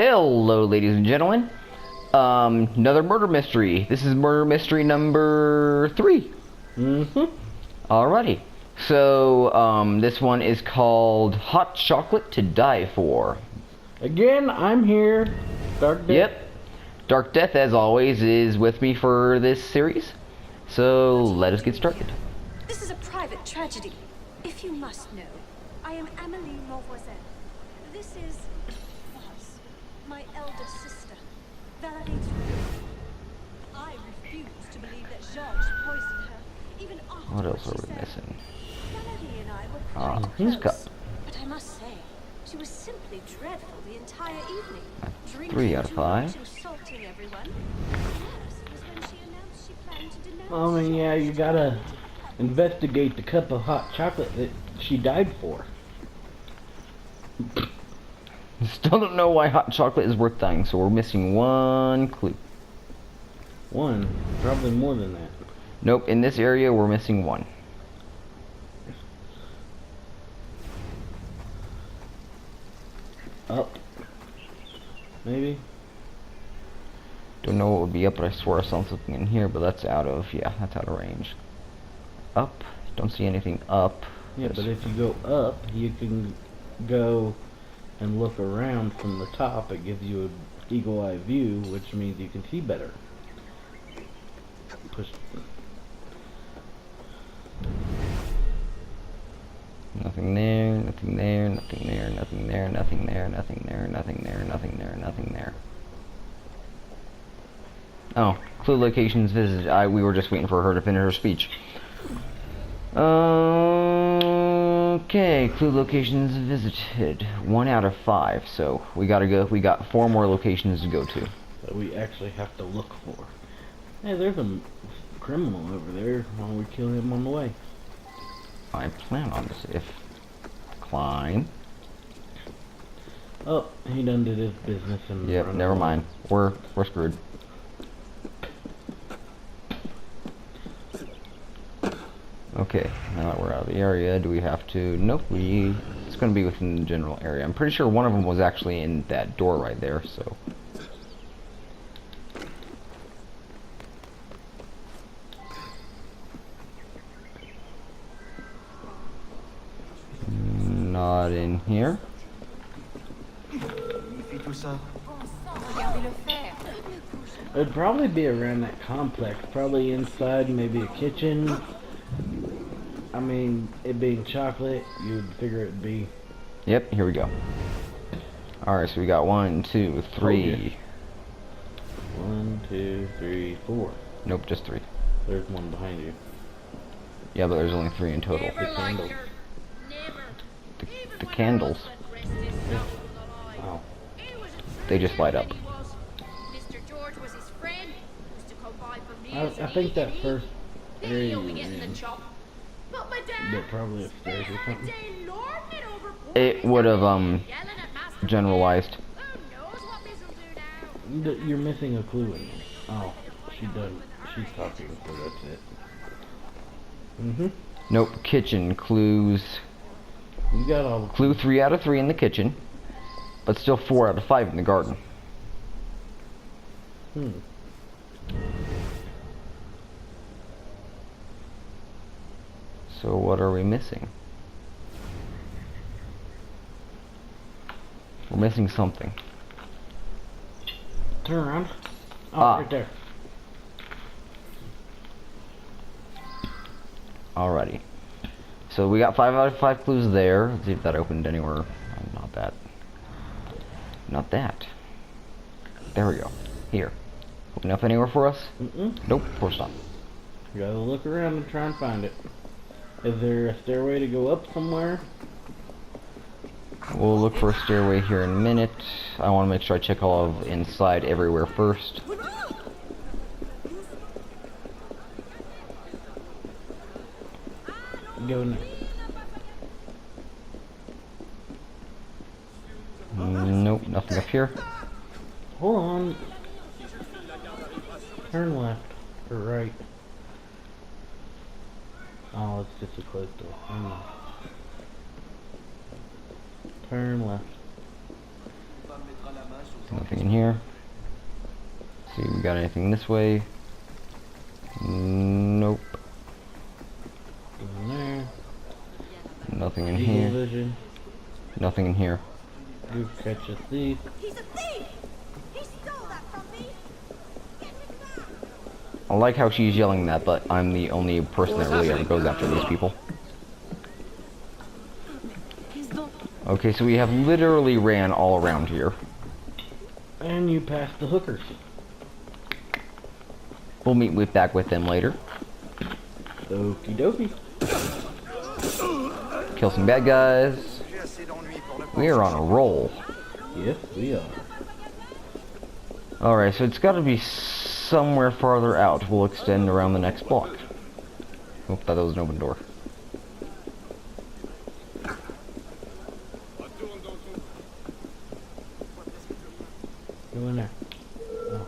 Hello, ladies and gentlemen. Another murder mystery. This is murder mystery number 3. Alrighty. So, this one is called Hot Chocolate to Die For. Again, I'm here. Dark Death. Yep. Dark Death, as always, is with me for this series. So, let us get started. This is a private tragedy. If you must know, I am Amélie Mauvoisin. This is... was my elder sister, Valerie's widow. I refuse to believe that Georges poisoned her, even after What else she are we said. missing? Valerie and I were quite Who's close, got but I must say, she was simply dreadful the entire evening. 3 out of 5. Insulting everyone. Worse was when she announced she planned to denounce I mean, yeah, you gotta investigate the cup of hot chocolate that she died for. Still don't know why hot chocolate is worth dying, so we're missing one clue. One, probably more than that. Nope, in this area we're missing one. Up. Maybe. Don't know what would be up, but I swear I saw something in here, but that's out of, that's out of range. Up, don't see anything up. Yeah, but if you go up, you can go and look around from the top. It gives you an eagle eye view, which means you can see better. Push. Nothing there, nothing there, nothing there, nothing there, nothing there, nothing there, nothing there, nothing there, nothing there. Oh, clue locations visited. We were just waiting for her to finish her speech. Okay, clue locations visited. 1 out of 5, so we gotta go. We got 4 more locations to go to. That we actually have to look for. Hey, there's a criminal over there. Why don't we kill him on the way? I plan on this. If Klein. Oh, he done did his business and Yep, run never away. mind. We're screwed. Okay, now that we're out of the area, do we have to... Nope, it's going to be within the general area. I'm pretty sure one of them was actually in that door right there, so... Not in here. It'd probably be around that complex. Probably inside, maybe a kitchen. I mean, it being chocolate, you'd figure it'd be... Yep, here we go. Alright, so we got 1, 2, 3. 1, 2, 3, 4. Nope, just 3. There's one behind you. Yeah, but there's only 3 in total. The candles. The candles. Oh. They just light up. I think that first area you were in, but probably upstairs or something. It would have, generalized. You're missing a clue in there. Oh, she's talking, so that's it. Nope, kitchen clues. You got all the Clue 3 out of 3 in the kitchen, but still 4 out of 5 in the garden. So what are we missing? We're missing something. Turn around. Oh, right there. Alrighty. So we got 5 out of 5 clues there. Let's see if that opened anywhere. Not that. Not that. There we go. Here. Open up anywhere for us? Nope, of course not. You gotta look around and try and find it. Is there a stairway to go up somewhere? We'll look for a stairway here in a minute. I want to make sure I check all of inside everywhere first. Go in there. Nope, nothing up here. Hold on. Turn left or right. Oh, it's just a closed door. Never mind. Turn left. Nothing in here. See, we got anything this way? Nope. In there. Nothing in Eagle here. vision. Nothing in here. You catch a thief. He's a thief! He stole that from me! Get him back! I like how she's yelling that, but I'm the only person that really ever goes after these people. Okay, so we have literally ran all around here. And you passed the hookers. We'll meet back with them later. Okie dokie. Kill some bad guys. We are on a roll. Yes, we are. Alright, so it's got to be somewhere farther out. We'll extend around the next block. Oh, thought that was an open door. Go in there. Oh.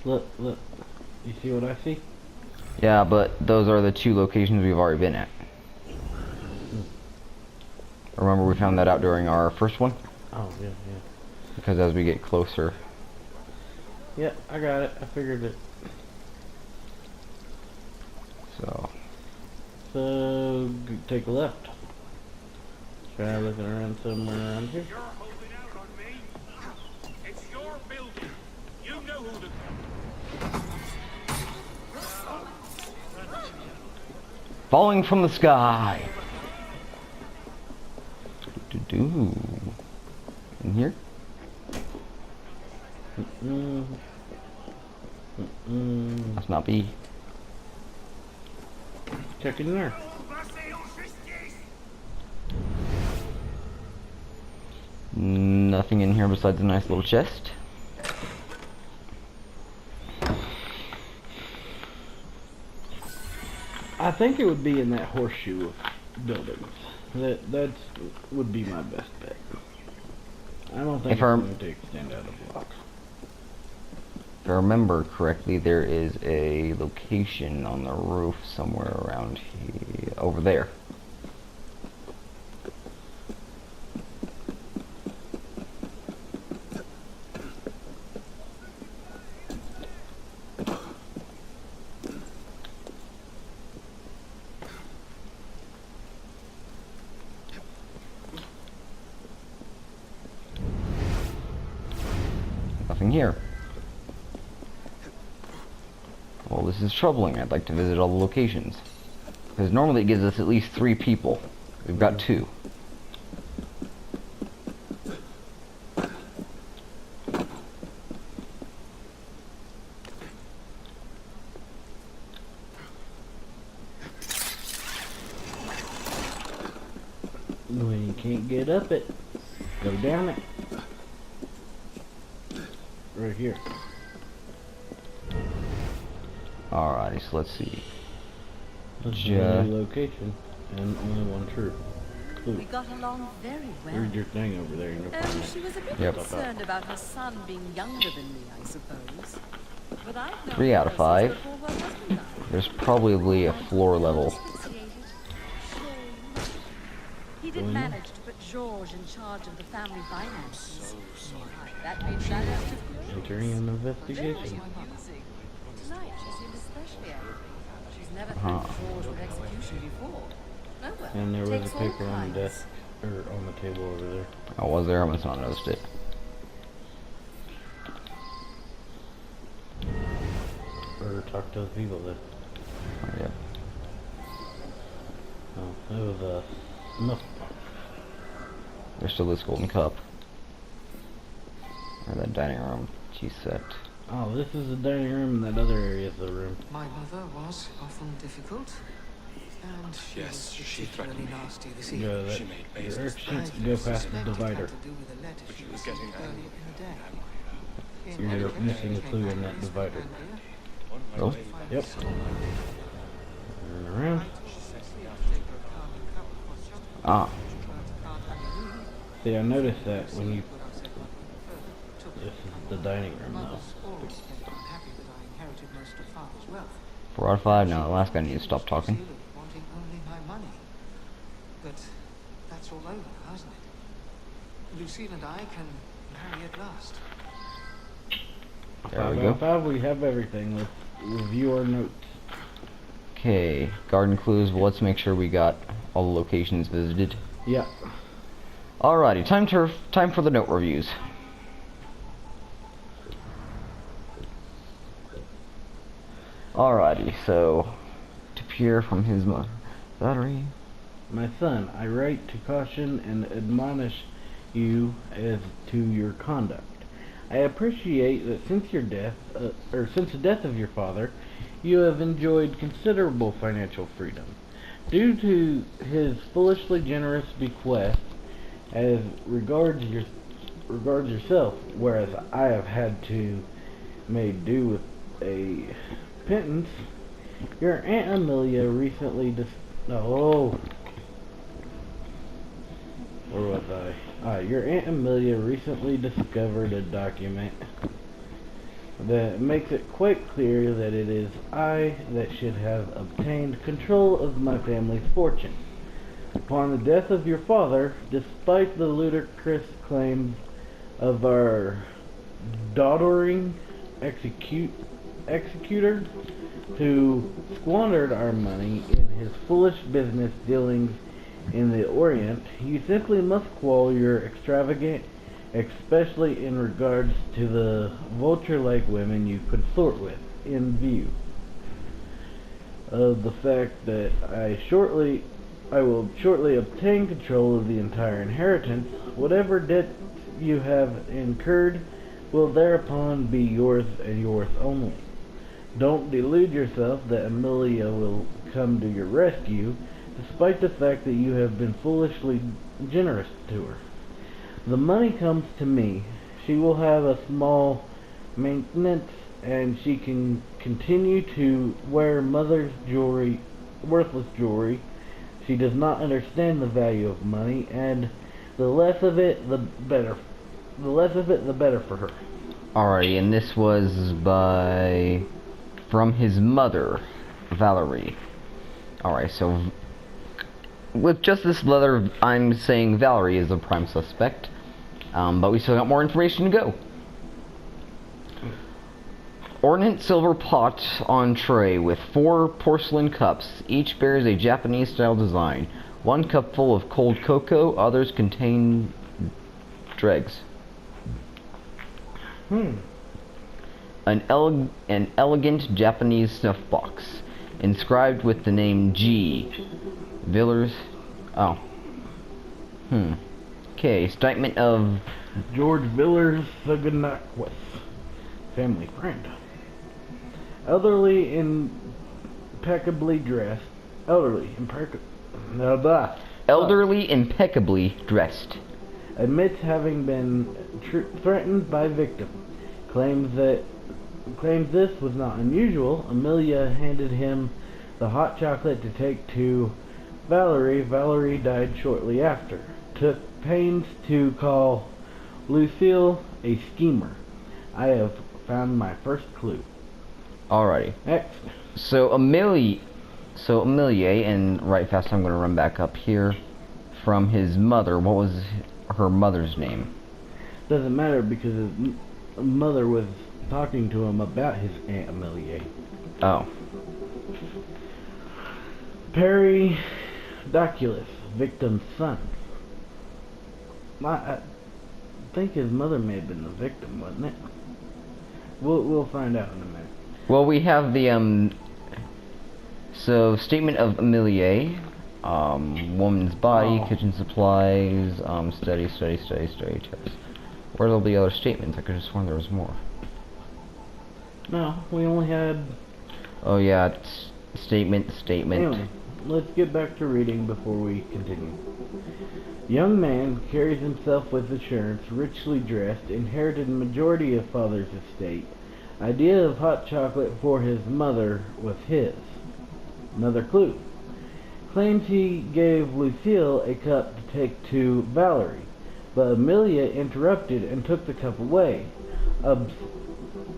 Look, look. You see what I see? Yeah, but those are the two locations we've already been at. Remember we found that out during our first one? Oh, yeah, yeah. Because as we get closer... Yeah, I got it. I figured it. So... Take a left. Try looking around somewhere around here. You're holding out on me. It's your building. You know who to... Falling from the sky! Do in here? Must not be. Check in there. Nothing in here besides a nice little chest. I think it would be in that horseshoe of buildings. That would be my best bet. I don't think If it's going to extend out of block. If I remember correctly, there is a location on the roof somewhere around here, over there. Nothing here. Well, this is troubling. I'd like to visit all the locations. Because normally it gives us at least 3 people. We've got 2. When you can't get up it, go down it. Right here. Alrighty, so let's see. This is a new location and only one true. We Clue. got along very well. Read your thing over there. You'll Oh, find she was a bit Yep. concerned about her son being younger than me, I suppose. But I've known 3 out of her 5. since before her husband died. There's probably a floor level. He did manage to put Georges in charge of the family finances. That made she entering an investigation. Tonight she seemed especially angry. She's never Uh-huh. had Georges with execution before. Oh well, And there was takes a all paper on kinds. the desk, or on the table over there. I was there, I must not have noticed it. Or talk to the people there. Oh, yeah. Oh, it was a snuff. There's still this golden cup. Or that dining room tea set. Oh, this is the dining room, and that other area is the room. My mother was often difficult, and she Yes, was she threatened particularly me. nasty this Go, evening. that She made bases. direction, go past the divider. To do with a letter she was received getting early angry. in the day. You're In missing a came clue back in that Miss divider. Brandier, Oh? to find Yep. me stolen. Turn around. Ah. See, I noticed that when you... This is the dining room now. Mother's always been unhappy that I inherited most of father's wealth. 4 out of 5 now. The last guy needs to stop talking. Still wanting only my money. But that's all over, hasn't it? Lucille and I can marry at last. There we 5 out go. of 5, we have everything. Let's review our notes. Okay, garden clues. Well, let's make sure we got all the locations visited. Yeah. Alrighty, time for the note reviews. Alrighty, so to peer from his battery. My son, I write to caution and admonish you as to your conduct. I appreciate that since your death, since the death of your father, you have enjoyed considerable financial freedom. Due to his foolishly generous bequest as regards yourself, whereas I have had to make do with a pittance, your Aunt Amelia recently where was I? Your Aunt Amelia recently discovered a document that makes it quite clear that it is I that should have obtained control of my family's fortune. Upon the death of your father, despite the ludicrous claims of our doddering executor, who squandered our money in his foolish business dealings in the Orient, you simply must quell your extravagant, especially in regards to the vulture-like women you consort with, in view of the fact that I will shortly obtain control of the entire inheritance. Whatever debt you have incurred will thereupon be yours and yours only. Don't delude yourself that Amelia will come to your rescue, despite the fact that you have been foolishly generous to her. The money comes to me. She will have a small maintenance, and she can continue to wear mother's jewelry, worthless jewelry. She does not understand the value of money, and the less of it, the better. The less of it, the better for her. Alrighty, and this was from his mother, Valerie. Alright, so with just this letter, I'm saying Valerie is the prime suspect, but we still got more information to go. Ornate silver pot on tray with 4 porcelain cups. Each bears a Japanese-style design. 1 cup full of cold cocoa, others contain dregs. An elegant Japanese snuff box, inscribed with the name G. Villers. Oh. Okay, statement of George Villers Saganakwas, family friend. Elderly, impeccably dressed. elderly, impeccably dressed. Admits having been threatened by victim. Claims this was not unusual. Amelia handed him the hot chocolate to take to Valerie. Valerie died shortly after. Took pains to call Lucille a schemer. I have found my first clue. Alrighty. Next. So Amelia, and right fast I'm going to run back up here from his mother. What was her mother's name? Doesn't matter because his mother was talking to him about his Aunt Amelia. Oh. Perry Doculus, victim's son. I think his mother may have been the victim, wasn't it? We'll find out in a minute. Well, we have the so statement of Amelia, woman's body, kitchen supplies, study test. Where are all the other statements? I could have sworn there was more. No, we only had... Oh yeah, statement. Anyway, let's get back to reading before we continue. Young man carries himself with assurance, richly dressed, inherited majority of father's estate. Idea of hot chocolate for his mother was his. Another clue. Claims he gave Lucille a cup to take to Valerie, but Amelia interrupted and took the cup away,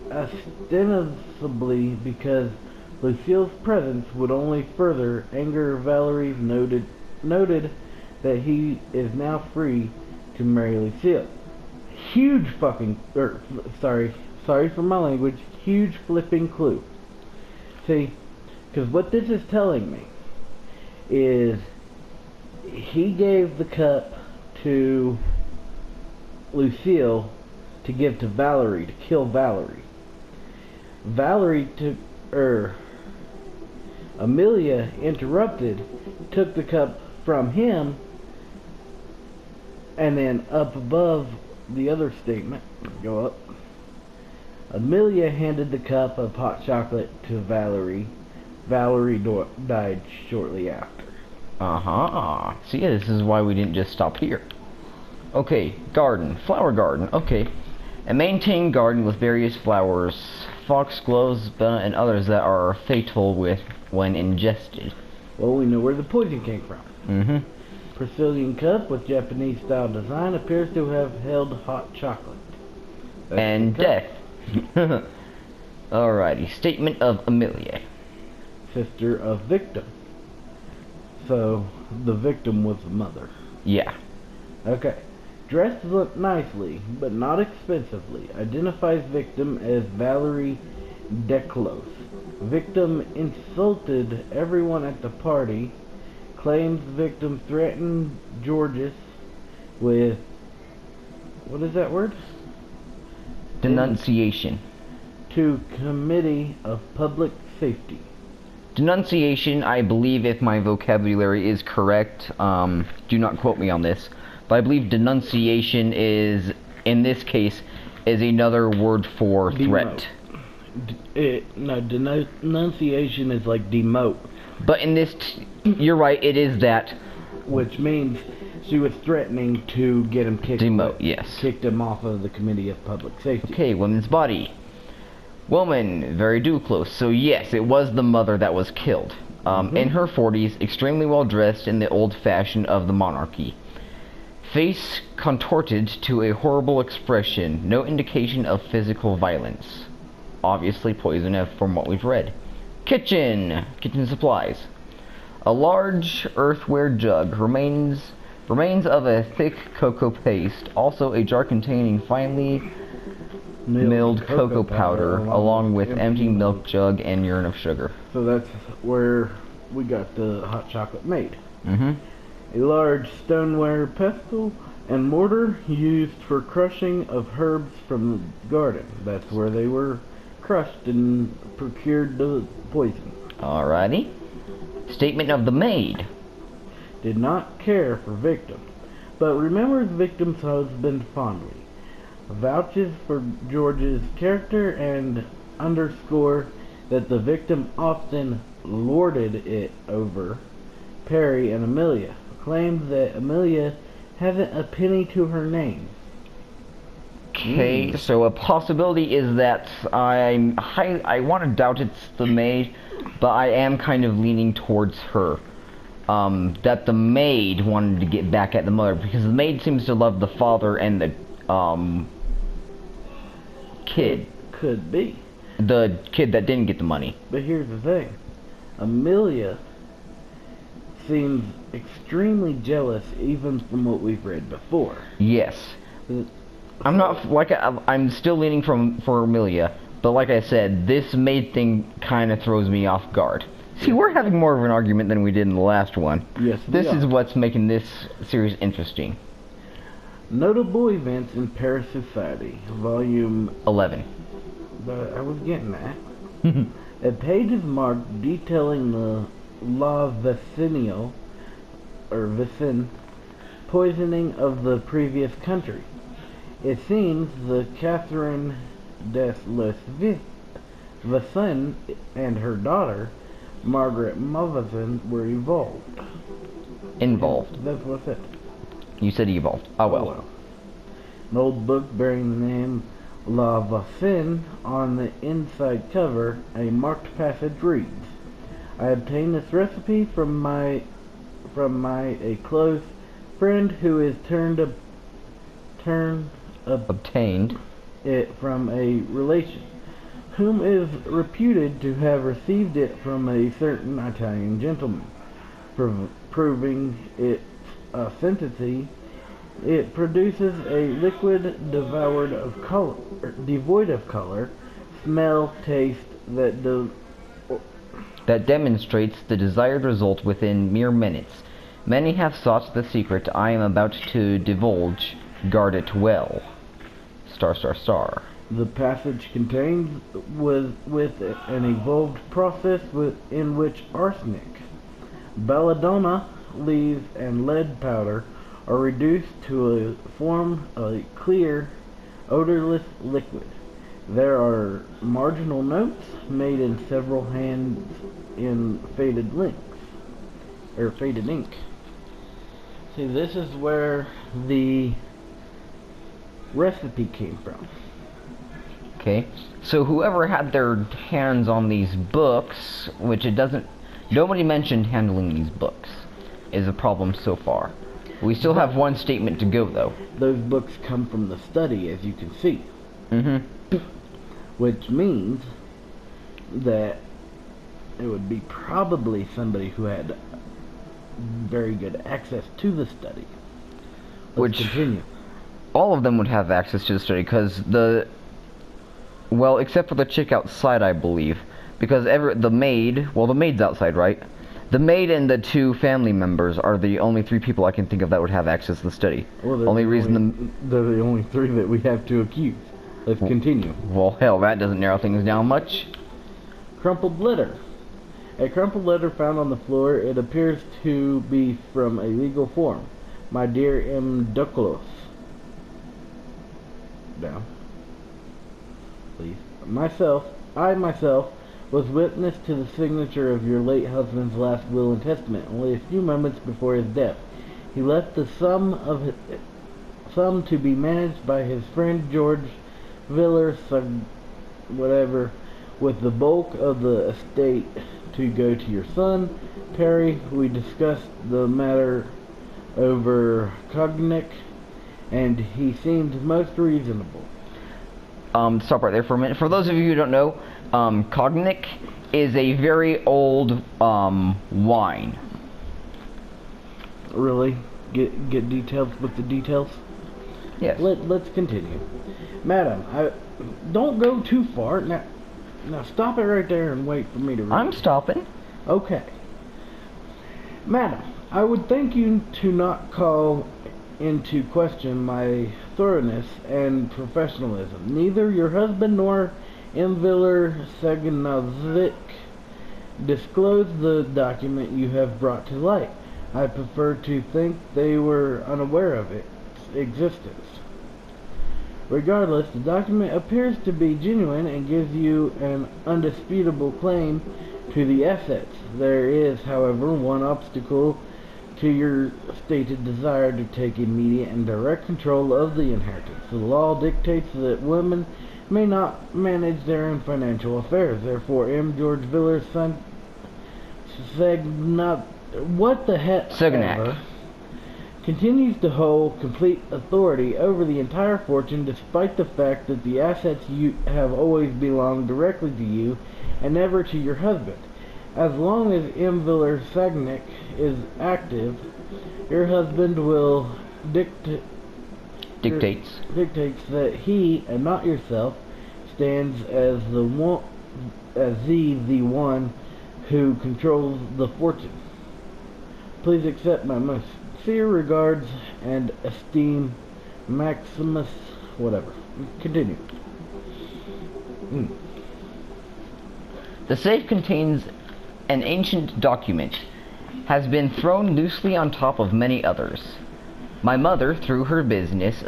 ostensibly because Lucille's presence would only further anger Valerie's noted that he is now free to marry Lucille. Huge fucking, sorry for my language, huge flipping clue. See, because what this is telling me is he gave the cup to Lucille to give to Valerie, to kill Valerie. Valerie took, Amelia interrupted, took the cup from him, and then up above the other statement, go up, Amelia handed the cup of hot chocolate to Valerie. Valerie died shortly after. Uh-huh. See, this is why we didn't just stop here. Okay, garden. Flower garden. Okay. A maintained garden with various flowers, foxgloves, and others that are fatal when ingested. Well, we know where the poison came from. Mm-hmm. Brazilian cup with Japanese-style design appears to have held hot chocolate. That's And death. Alrighty. Statement of Amelia. Sister of victim. So, the victim was the mother. Yeah. Okay. Dressed up nicely, but not expensively. Identifies victim as Valerie Declos. Victim insulted everyone at the party. Claims victim threatened Georges with... what is that word? Denunciation. To Committee of Public Safety. Denunciation, I believe, if my vocabulary is correct, do not quote me on this, but I believe denunciation is, in this case, is another word for threat. Denunciation is like demote. But in this, you're right, it is that. Which means she was threatening to get him kicked. Demote, yes. Kicked him off of the Committee of Public Safety. Okay, woman's body. Woman, very close. So yes, it was the mother that was killed. In her 40s, extremely well dressed in the old fashion of the monarchy. Face contorted to a horrible expression. No indication of physical violence. Obviously poison from what we've read. Kitchen supplies. A large earthenware jug. Remains of a thick cocoa paste. Also a jar containing finely milled cocoa powder, along with empty milk jug and urine of sugar. So that's where we got the hot chocolate made. Mm-hmm. A large stoneware pestle and mortar used for crushing of herbs from the garden. That's where they were crushed and procured the poison. Alrighty. Statement of the maid. Did not care for victim, but remembers victim's husband fondly. Vouches for George's character and underscore that the victim often lorded it over Perry and Amelia. Claims that Amelia hasn't a penny to her name. Okay, so a possibility is that I want to doubt it's the maid, but I am kind of leaning towards her. That the maid wanted to get back at the mother, because the maid seems to love the father and the kid. Could be. The kid that didn't get the money. But here's the thing. Amelia seems extremely jealous even from what we've read before. Yes. I'm not, I'm still leaning for Amelia, but like I said, this maid thing kind of throws me off guard. See, we're having more of an argument than we did in the last one. Yes, this is what's making this series interesting. Notable events in Paris society, volume 11. But I was getting that. A page is marked detailing the La Vicinio, or Vicin, poisoning of the previous country. It seems the Catherine des Vicin and her daughter, Margaret Mauvaisin, were involved. Involved. That's what it said. You said evolved. Oh well. An old book bearing the name La Vicin on the inside cover, a marked passage reads, I obtained this recipe from a close friend who is Obtained it from a relation, whom is reputed to have received it from a certain Italian gentleman, proving its authenticity It produces a liquid devoid of color, smell, taste that demonstrates the desired result within mere minutes. Many have sought the secret I am about to divulge. Guard it well. Star, star, star. The passage contains with an evolved process in which arsenic, belladonna leaves, and lead powder are reduced to form a clear, odorless liquid. There are marginal notes made in several hands in faded ink. See, this is where the recipe came from. Okay, so whoever had their hands on these books, which nobody mentioned handling these books, is a problem so far. We still have one statement to go, though. Those books come from the study, as you can see. Mm-hmm. Which means that it would be probably somebody who had very good access to the study. Let's continue. All of them would have access to the study, because well, except for the chick outside, I believe. Because the maid's outside, right? The maid and the two family members are the only three people I can think of that would have access to the study. Well, they're the only three that we have to accuse. Let's continue. Well, hell, that doesn't narrow things down much. Crumpled letter. A crumpled letter found on the floor. It appears to be from a legal form. My dear M. Duclos. Down. Please. I myself was witness to the signature of your late husband's last will and testament only a few moments before his death. He left the sum to be managed by his friend George Villers, whatever, with the bulk of the estate to go to your son, Perry. We discussed the matter over cognic, and he seemed most reasonable. Stop right there for a minute. For those of you who don't know, cognic is a very old wine. Really? Get details with the details? Yes. Let's continue. Madam, don't go too far. Now stop it right there and wait for me to read. I'm stopping. Okay. Madam, I would thank you to not call into question my thoroughness and professionalism. Neither your husband nor Mviller Seganovic disclosed the document you have brought to light. I prefer to think they were unaware of its existence. Regardless, the document appears to be genuine and gives you an undisputable claim to the assets. There is, however, one obstacle to your stated desire to take immediate and direct control of the inheritance. The law dictates that women may not manage their own financial affairs. Therefore, M. George Viller's son, Segnac, continues to hold complete authority over the entire fortune, despite the fact that the assets you have always belonged directly to you and never to your husband. As long as M. Villers Sagnac is active, your husband will dictates that he, and not yourself, stands as the one who controls the fortune. Please accept my most sincere regards and esteem, Maximus, whatever. Continue. The safe contains an ancient document, has been thrown loosely on top of many others. My mother, through her business,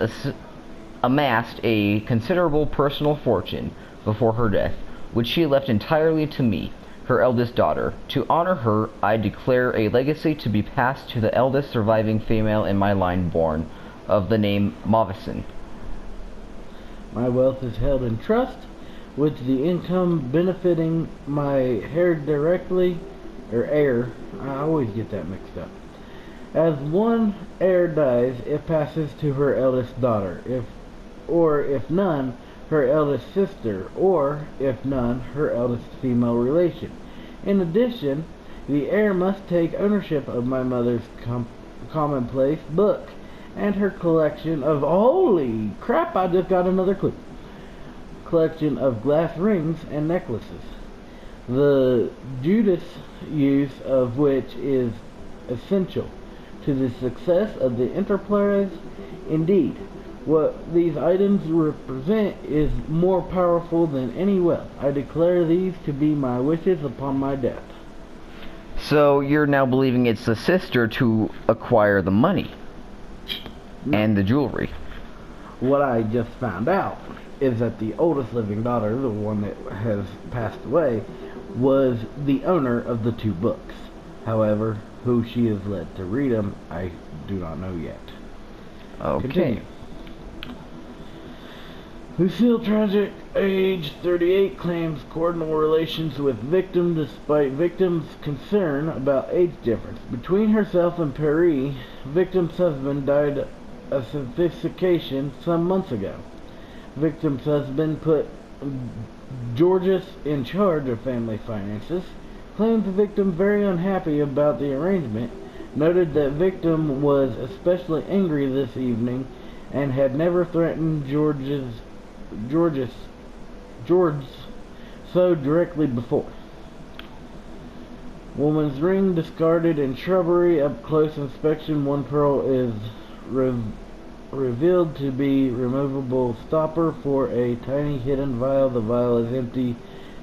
amassed a considerable personal fortune before her death, which she left entirely to me, her eldest daughter. To honor her, I declare a legacy to be passed to the eldest surviving female in my line born, of the name Movison. My wealth is held in trust, with the income benefiting my heir directly, or heir, I always get that mixed up. As one heir dies, it passes to her eldest daughter, if none, her eldest sister, or, if none, her eldest female relation. In addition, the heir must take ownership of my mother's commonplace book, and her collection of, holy crap, I just got another clue. Collection of glass rings and necklaces. The Judas use of which is essential to the success of the enterprise. Indeed, what these items represent is more powerful than any wealth. I declare these to be my wishes upon my death. So you're now believing it's the sister to acquire the money and the jewelry. What I just found out is that the oldest living daughter, the one that has passed away, was the owner of the two books. However, who she is led to read them, I do not know yet. Okay. Continue. Lucille Tragic, age 38, claims cordial relations with victim despite victim's concern about age difference. Between herself and Perry, victim's husband died of sophistication some months ago. Victim's husband put Georges in charge of family finances, claimed the victim very unhappy about the arrangement, noted that victim was especially angry this evening and had never threatened George so directly before. Woman's ring discarded in shrubbery. Up close inspection, one pearl is revealed to be removable stopper for a tiny hidden vial. The vial is empty,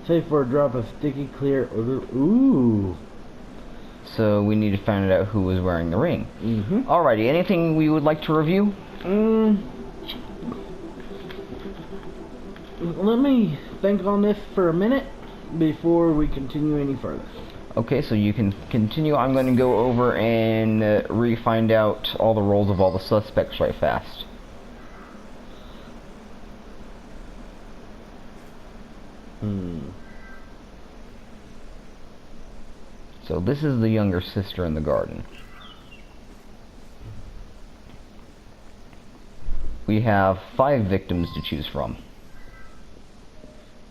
save for a drop of sticky clear odor. Ooh. So we need to find out who was wearing the ring. Mm-hmm. Alrighty, anything we would like to review? Let me think on this for a minute before we continue any further. Okay, so you can continue. I'm going to go over and re-find out all the roles of all the suspects right fast. So this is the younger sister in the garden. We have 5 victims to choose from.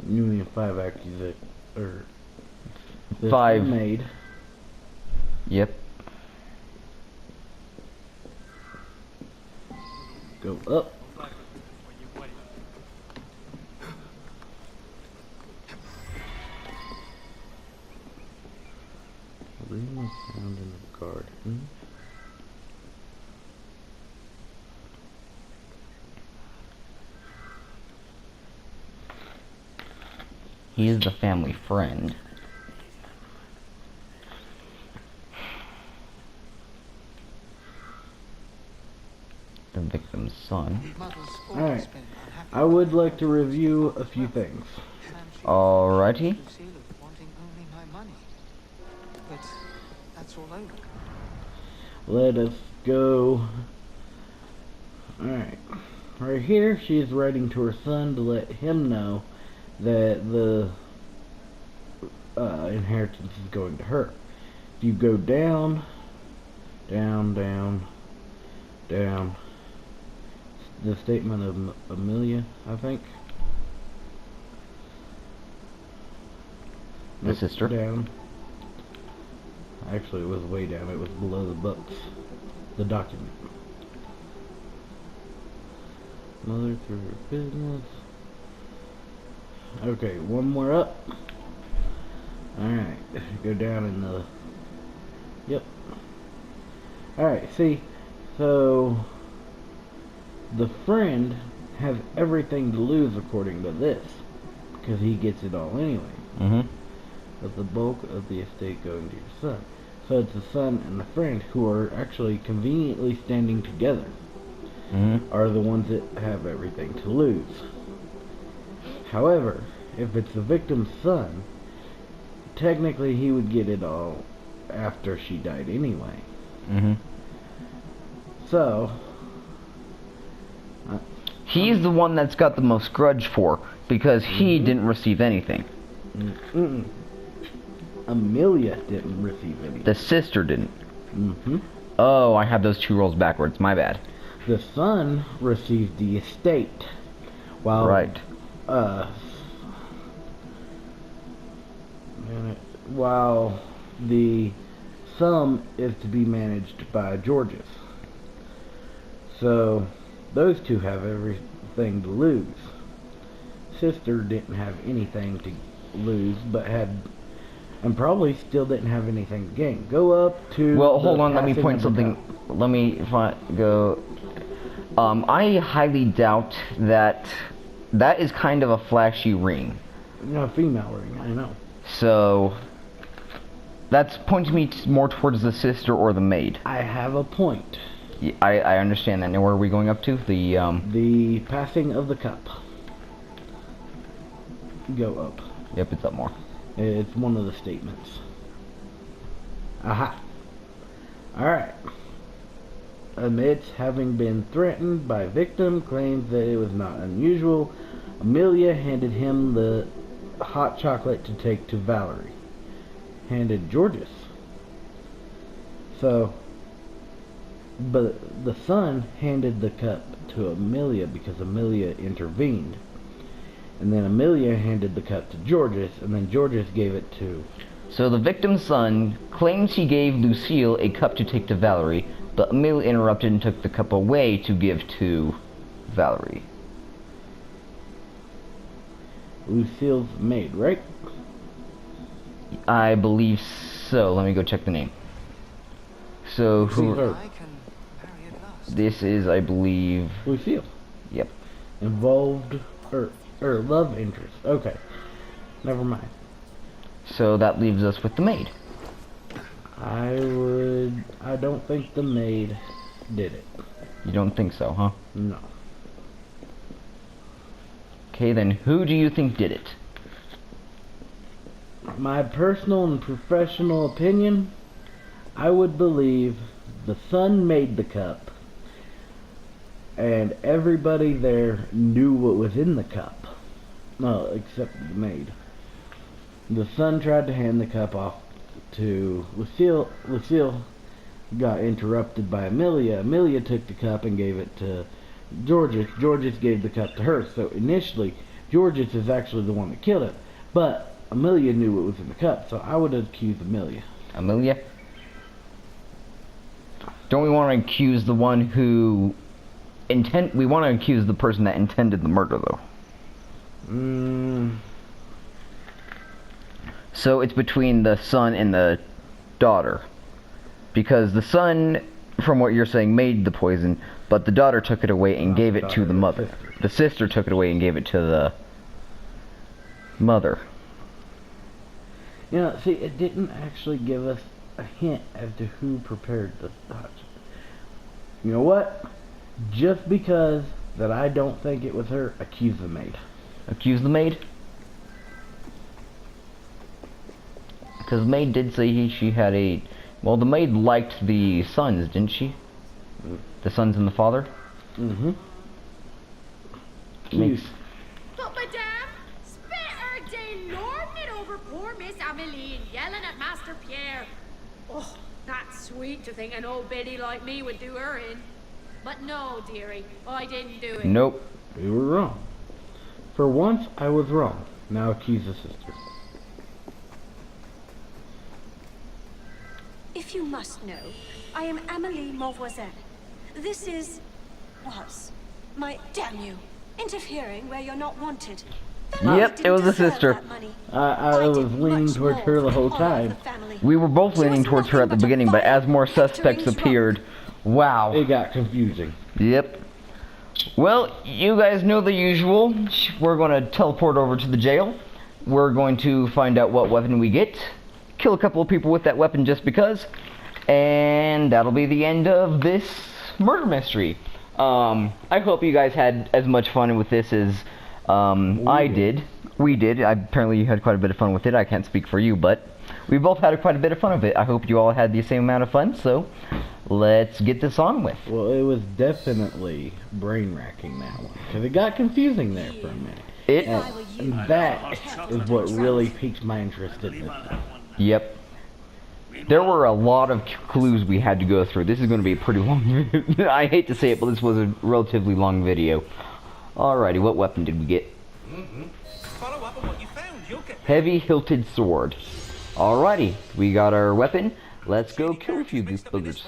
You mean 5 accused or 5 made? Yep. Go up. Ring was found in the garden. He is the family friend. The victim's son. Alright. I would like to review a few things. Alrighty. But that's all over. Let us go. Alright. Right here, she is writing to her son to let him know that the inheritance is going to her. If you go down, down, down, down, the statement of Amelia, I think. The sister. Down. Actually, it was way down. It was below the books. The document. Mother through her business. Okay, one more up. Alright, go down in the... Yep. Alright, see, so... the friend has everything to lose according to this. Because he gets it all anyway. Mm-hmm. But the bulk of the estate going to your son. So it's the son and the friend who are actually conveniently standing together. Mm-hmm. Are the ones that have everything to lose. However, if it's the victim's son, technically he would get it all after she died anyway. Mm-hmm. So, he's the one that's got the most grudge for, because he didn't receive anything. Amelia didn't receive anything. The sister didn't. Oh, I have those 2 roles backwards. My bad. The son received the estate, while while the sum is to be managed by Georges. So, those two have everything to lose. Sister didn't have anything to lose, but had, and probably still didn't have anything to gain. Go up to. Well, hold on. Let me passing point of the something. cup. Let me go. I highly doubt that that is kind of a flashy ring. No, female ring. I know. So that's pointing me more towards the sister or the maid. I have a point. Yeah, I understand that. Now where are we going up to? The passing of the cup. Go up. Yep, it's up more. It's one of the statements. Aha. Alright. Amidst having been threatened by victim, claims that it was not unusual. Amelia handed him the hot chocolate to take to Valerie. Handed Georges. So, but the son handed the cup to Amelia because Amelia intervened. And then Amelia handed the cup to Georges, and then Georges gave it to... So the victim's son claims he gave Lucille a cup to take to Valerie, but Amelia interrupted and took the cup away to give to Valerie. Lucille's maid, right? I believe so. Let me go check the name. So who? Lucille. I can marry at last. This is, I believe. Lucille. Yep. Involved, or love interest. Okay. Never mind. So that leaves us with the maid. I don't think the maid did it. You don't think so, huh? No. Okay, then who do you think did it? My personal and professional opinion, I would believe the son made the cup, and everybody there knew what was in the cup. No, except the maid. The son tried to hand the cup off to Lucille. Lucille got interrupted by Amelia. Amelia took the cup and gave it to Georges. Georges gave the cup to her. So initially, Georges is actually the one that killed it. But Amelia knew what was in the cup, so I would accuse Amelia. Amelia? Don't we want to accuse the one who we want to accuse the person that intended the murder, though. So it's between the son and the daughter. Because the son, from what you're saying, made the poison, but the daughter took it away and gave it to the mother. The sister took it away and gave it to the mother. You know, see, it didn't actually give us a hint as to who prepared the hot. You know what? Just because that I don't think it was her, accuse the maid. Accuse the maid? Because the maid did say she had a... Well, the maid liked the sons, didn't she? The sons and the father? Mm-hmm. Makes... But madame, spare de lording it over poor Miss Amelie and yelling at Master Pierre. Oh, that's sweet to think an old biddy like me would do her in. But no, dearie, I didn't do it. Nope. We were wrong. For once, I was wrong. Now accuse the sister. If you must know, I am Amélie Mauvoisin. This was my... Damn you! Interfering where you're not wanted. Yep, it was the sister. I was leaning towards her the whole time. We were both leaning towards her at the beginning, but as more suspects appeared, wow. It got confusing. Yep. Well, you guys know the usual. We're going to teleport over to the jail. We're going to find out what weapon we get. Kill a couple of people with that weapon just because. And that'll be the end of this murder mystery. I hope you guys had as much fun with this as I did. We did. Apparently you had quite a bit of fun with it. I can't speak for you, but we both had quite a bit of fun with it. I hope you all had the same amount of fun, so let's get this on with. Well, it was definitely brain-racking that one, because it got confusing there for a minute. And that is what really piqued my interest in this. Yep. There were a lot of clues we had to go through. This is going to be a pretty long video. I hate to say it, but this was a relatively long video. Alrighty, what weapon did we get? Follow up on what you found. You'll get Heavy hilted sword. Alrighty, we got our weapon. Let's go kill a few of these buggers.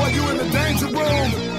boy, you in the danger room.